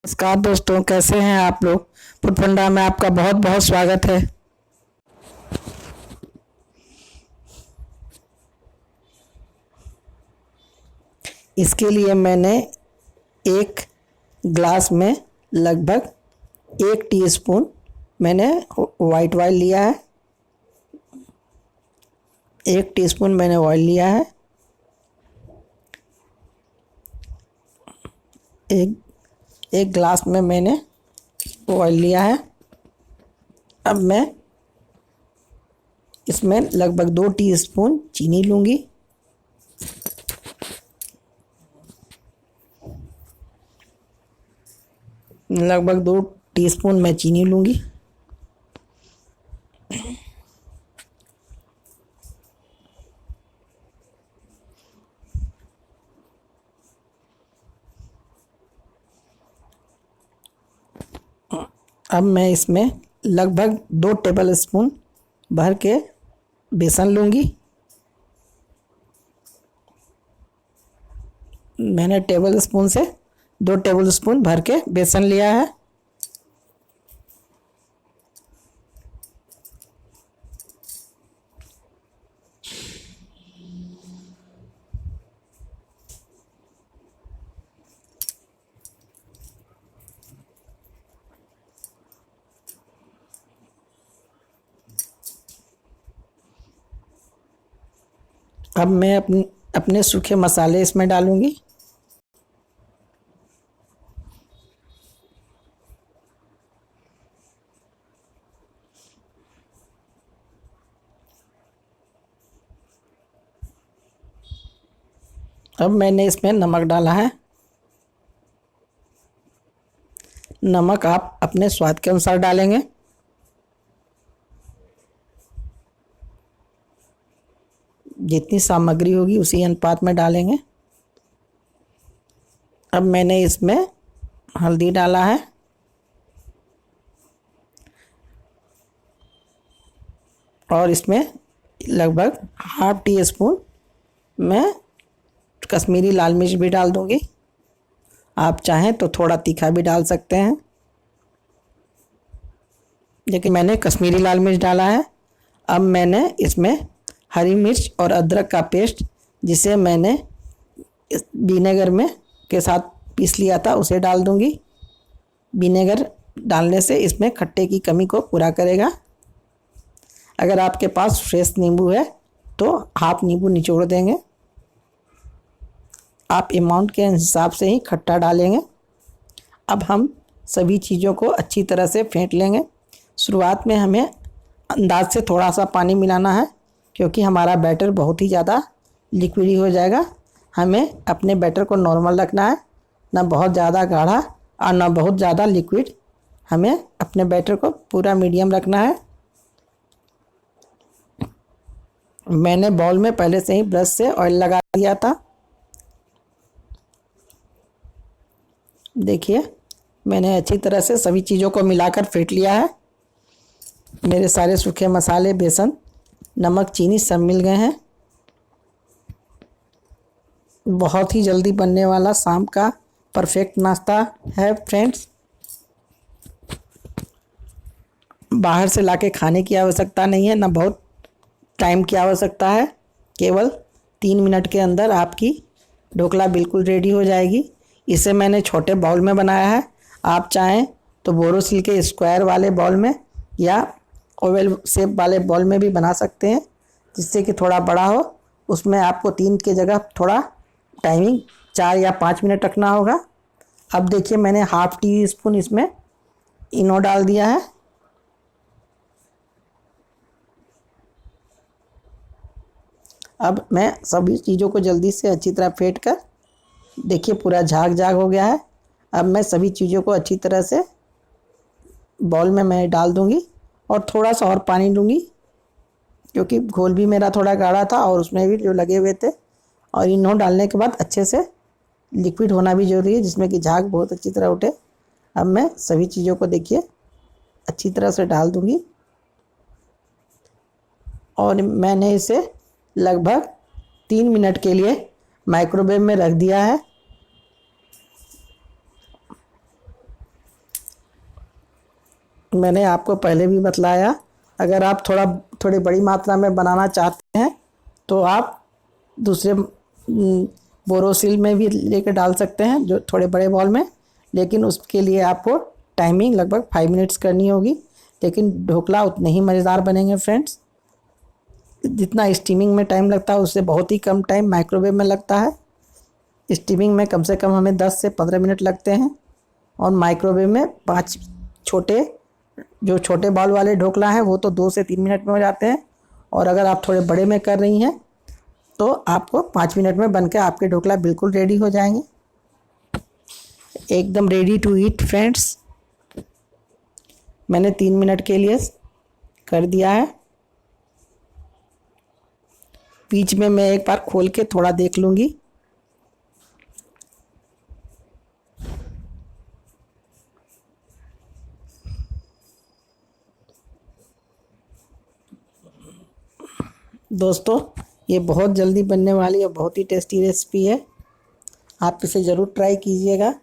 नमस्कार दोस्तों, कैसे हैं आप लोग। फूड फंडा में आपका बहुत बहुत स्वागत है। इसके लिए मैंने एक ग्लास में लगभग 1 टीस्पून मैंने वाइट ऑयल लिया है। 1 टीस्पून मैंने ऑयल लिया है। एक ग्लास में मैंने ऑयल लिया है। अब मैं इसमें लगभग 2 टीस्पून चीनी लूँगी। लगभग 2 टीस्पून मैं चीनी लूँगी। अब मैं इसमें लगभग 2 टेबल स्पून भर के बेसन लूँगी। मैंने टेबल स्पून से 2 टेबल स्पून भर के बेसन लिया है। अब मैं अपने सूखे मसाले इसमें डालूँगी। अब मैंने इसमें नमक डाला है। नमक आप अपने स्वाद के अनुसार डालेंगे। जितनी सामग्री होगी उसी अनुपात में डालेंगे। अब मैंने इसमें हल्दी डाला है। और इसमें लगभग ½ टीस्पून मैं कश्मीरी लाल मिर्च भी डाल दूंगी। आप चाहें तो थोड़ा तीखा भी डाल सकते हैं, लेकिन मैंने कश्मीरी लाल मिर्च डाला है। अब मैंने इसमें हरी मिर्च और अदरक का पेस्ट, जिसे मैंने विनेगर में के साथ पीस लिया था, उसे डाल दूंगी। विनेगर डालने से इसमें खट्टे की कमी को पूरा करेगा। अगर आपके पास फ्रेश नींबू है तो हाफ नींबू निचोड़ देंगे। आप अमाउंट के हिसाब से ही खट्टा डालेंगे। अब हम सभी चीज़ों को अच्छी तरह से फेंट लेंगे। शुरुआत में हमें अंदाज से थोड़ा सा पानी मिलाना है, क्योंकि हमारा बैटर बहुत ही ज़्यादा लिक्विडी हो जाएगा। हमें अपने बैटर को नॉर्मल रखना है, ना बहुत ज़्यादा गाढ़ा और ना बहुत ज़्यादा लिक्विड। हमें अपने बैटर को पूरा मीडियम रखना है। मैंने बाउल में पहले से ही ब्रश से ऑयल लगा दिया था। देखिए, मैंने अच्छी तरह से सभी चीज़ों को मिलाकर फेंट लिया है। मेरे सारे सूखे मसाले, बेसन, नमक, चीनी सब मिल गए हैं। बहुत ही जल्दी बनने वाला शाम का परफेक्ट नाश्ता है फ्रेंड्स। बाहर से लाके खाने की आवश्यकता नहीं है, ना बहुत टाइम की आवश्यकता है। केवल 3 मिनट के अंदर आपकी ढोकला बिल्कुल रेडी हो जाएगी। इसे मैंने छोटे बाउल में बनाया है। आप चाहें तो बोरोसिल के स्क्वायर वाले बाउल में या ओवल शेप वाले बाउल में भी बना सकते हैं, जिससे कि थोड़ा बड़ा हो। उसमें आपको 3 की जगह थोड़ा टाइमिंग 4 या 5 मिनट रखना होगा। अब देखिए, मैंने ½ टीस्पून इसमें इनो डाल दिया है। अब मैं सभी चीज़ों को जल्दी से अच्छी तरह फेंट कर, देखिए पूरा झाग झाग हो गया है। अब मैं सभी चीज़ों को अच्छी तरह से बाउल में मैं डाल दूंगी और थोड़ा सा और पानी लूँगी, क्योंकि घोल भी मेरा थोड़ा गाढ़ा था और उसमें भी जो लगे हुए थे। और इनो डालने के बाद अच्छे से लिक्विड होना भी ज़रूरी है, जिसमें कि झाग बहुत अच्छी तरह उठे। अब मैं सभी चीज़ों को देखिए अच्छी तरह से डाल दूंगी और मैंने इसे लगभग 3 मिनट के लिए माइक्रोवेव में रख दिया है। मैंने आपको पहले भी बतलाया, अगर आप थोड़ी बड़ी मात्रा में बनाना चाहते हैं तो आप दूसरे बोरोसिल में भी लेकर डाल सकते हैं, जो थोड़े बड़े बॉल में, लेकिन उसके लिए आपको टाइमिंग लगभग 5 मिनट्स करनी होगी। लेकिन ढोकला उतने ही मज़ेदार बनेंगे फ्रेंड्स। जितना स्टीमिंग में टाइम लगता है उससे बहुत ही कम टाइम माइक्रोवेव में लगता है। स्टीमिंग में कम से कम हमें 10 से 15 मिनट लगते हैं और माइक्रोवेव में 5 छोटे बॉल वाले ढोकला हैं वो तो 2 से 3 मिनट में हो जाते हैं। और अगर आप थोड़े बड़े में कर रही हैं तो आपको 5 मिनट में बनकर आपके ढोकला बिल्कुल रेडी हो जाएंगे, एकदम रेडी टू ईट फ्रेंड्स। मैंने 3 मिनट के लिए कर दिया है। बीच में मैं एक बार खोल के थोड़ा देख लूँगी। दोस्तों, ये बहुत जल्दी बनने वाली और बहुत ही टेस्टी रेसिपी है, आप इसे ज़रूर ट्राई कीजिएगा।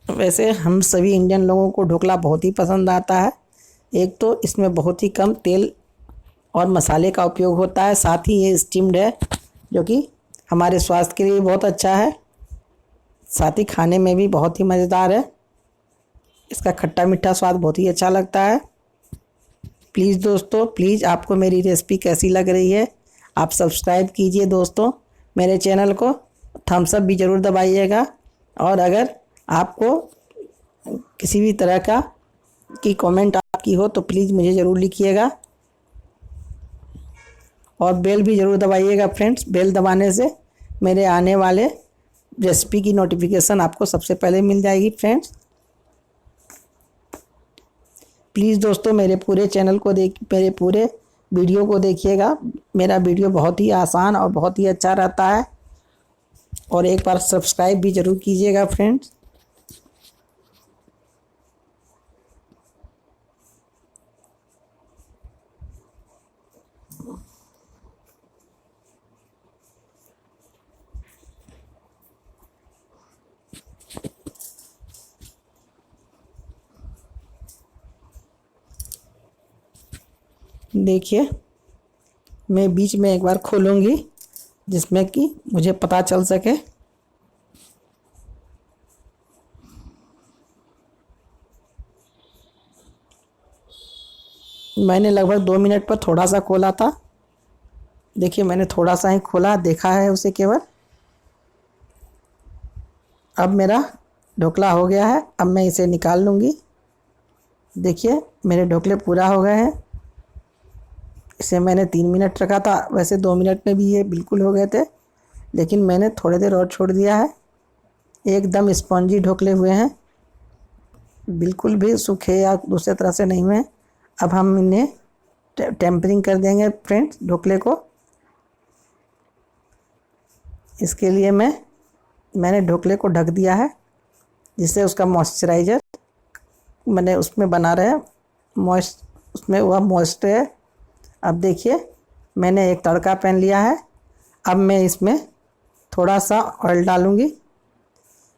वैसे हम सभी इंडियन लोगों को ढोकला बहुत ही पसंद आता है। एक तो इसमें बहुत ही कम तेल और मसाले का उपयोग होता है, साथ ही ये स्टीम्ड है जो कि हमारे स्वास्थ्य के लिए बहुत अच्छा है, साथ ही खाने में भी बहुत ही मज़ेदार है। इसका खट्टा मीठा स्वाद बहुत ही अच्छा लगता है। प्लीज़ दोस्तों, प्लीज़ आपको मेरी रेसिपी कैसी लग रही है आप सब्सक्राइब कीजिए दोस्तों मेरे चैनल को, थम्स अप भी ज़रूर दबाइएगा। और अगर आपको किसी भी तरह की कमेंट आपकी हो तो प्लीज़ मुझे ज़रूर लिखिएगा और बेल भी ज़रूर दबाइएगा फ्रेंड्स। बेल दबाने से मेरे आने वाले रेसिपी की नोटिफिकेशन आपको सबसे पहले मिल जाएगी फ्रेंड्स। प्लीज़ दोस्तों मेरे पूरे वीडियो को देखिएगा। मेरा वीडियो बहुत ही आसान और बहुत ही अच्छा रहता है और एक बार सब्सक्राइब भी ज़रूर कीजिएगा फ्रेंड्स। देखिए, मैं बीच में एक बार खोलूँगी जिसमें कि मुझे पता चल सके। मैंने लगभग 2 मिनट पर थोड़ा सा खोला था। देखिए, मैंने थोड़ा सा ही खोला, देखा है उसे केवल। अब मेरा ढोकला हो गया है, अब मैं इसे निकाल लूँगी। देखिए, मेरे ढोकले पूरा हो गए हैं। इसे मैंने 3 मिनट रखा था, वैसे 2 मिनट में भी ये बिल्कुल हो गए थे, लेकिन मैंने थोड़ी देर और छोड़ दिया है। एकदम स्पॉन्जी ढोकले हुए हैं, बिल्कुल भी सूखे या दूसरे तरह से नहीं हुए। अब हम इन्हें टेम्परिंग कर देंगे फ्रेंड्स ढोकले को। इसके लिए मैंने ढोकले को ढक दिया है जिससे उसका मॉइस्चराइज़र मैंने उसमें बना रहे, उसमें वह मॉइस्ट है। अब देखिए, मैंने एक तड़का पैन लिया है। अब मैं इसमें थोड़ा सा ऑयल डालूँगी।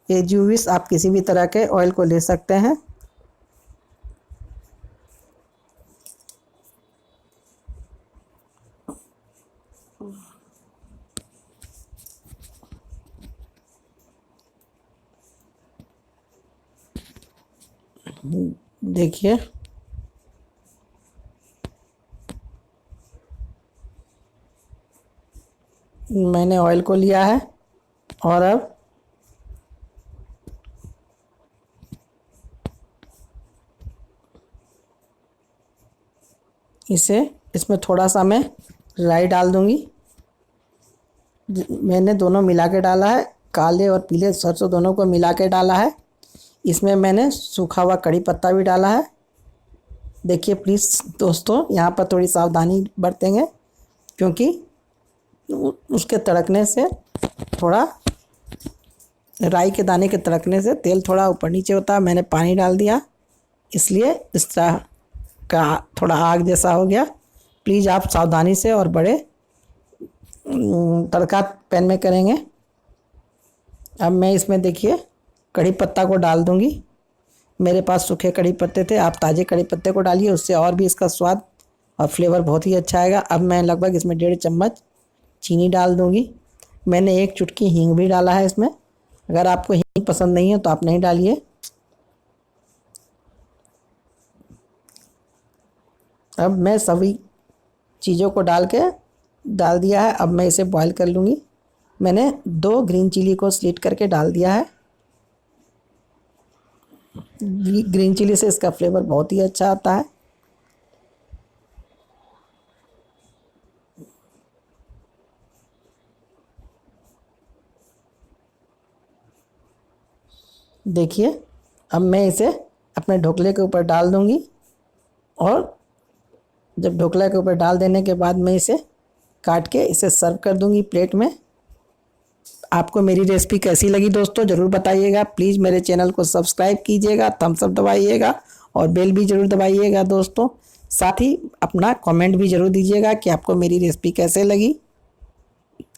ये जूविस आप किसी भी तरह के ऑयल को ले सकते हैं। देखिए, मैंने ऑयल को लिया है और अब इसमें थोड़ा सा मैं राई डाल दूंगी। मैंने दोनों मिला के डाला है, काले और पीले सरसों दोनों को मिला के डाला है। इसमें मैंने सूखा हुआ कड़ी पत्ता भी डाला है। देखिए प्लीज़ दोस्तों, यहाँ पर थोड़ी सावधानी बरतेंगे क्योंकि उसके तड़कने से थोड़ा राई के दाने के तड़कने से तेल थोड़ा ऊपर नीचे होता है। मैंने पानी डाल दिया, इसलिए इस तरह का थोड़ा आग जैसा हो गया। प्लीज़ आप सावधानी से और बड़े तड़का पैन में करेंगे। अब मैं इसमें देखिए कड़ी पत्ता को डाल दूंगी। मेरे पास सूखे कड़ी पत्ते थे, आप ताज़े कड़ी पत्ते को डालिए, उससे और भी इसका स्वाद और फ्लेवर बहुत ही अच्छा आएगा। अब मैं लगभग इसमें 1.5 चम्मच चीनी डाल दूँगी। मैंने 1 चुटकी हींग भी डाला है इसमें। अगर आपको हींग पसंद नहीं है तो आप नहीं डालिए। अब मैं सभी चीज़ों को डाल दिया है। अब मैं इसे बॉईल कर लूँगी। मैंने 2 ग्रीन चिली को स्लिट करके डाल दिया है। ग्रीन चिली से इसका फ्लेवर बहुत ही अच्छा आता है। देखिए, अब मैं इसे अपने ढोकले के ऊपर डाल दूँगी और जब ढोकला के ऊपर डाल देने के बाद मैं इसे काट के इसे सर्व कर दूँगी प्लेट में। आपको मेरी रेसिपी कैसी लगी दोस्तों ज़रूर बताइएगा। प्लीज़ मेरे चैनल को सब्सक्राइब कीजिएगा, थम्स अप दबाइएगा और बेल भी ज़रूर दबाइएगा दोस्तों। साथ ही अपना कमेंट भी ज़रूर दीजिएगा कि आपको मेरी रेसिपी कैसे लगी।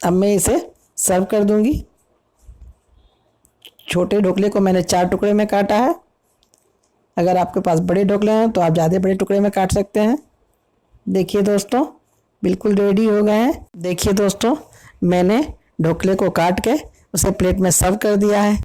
अब मैं इसे सर्व कर दूँगी। छोटे ढोकले को मैंने 4 टुकड़े में काटा है। अगर आपके पास बड़े ढोकले हैं तो आप ज़्यादा बड़े टुकड़े में काट सकते हैं। देखिए दोस्तों, बिल्कुल रेडी हो गए हैं। देखिए दोस्तों, मैंने ढोकले को काट के उसे प्लेट में सर्व कर दिया है।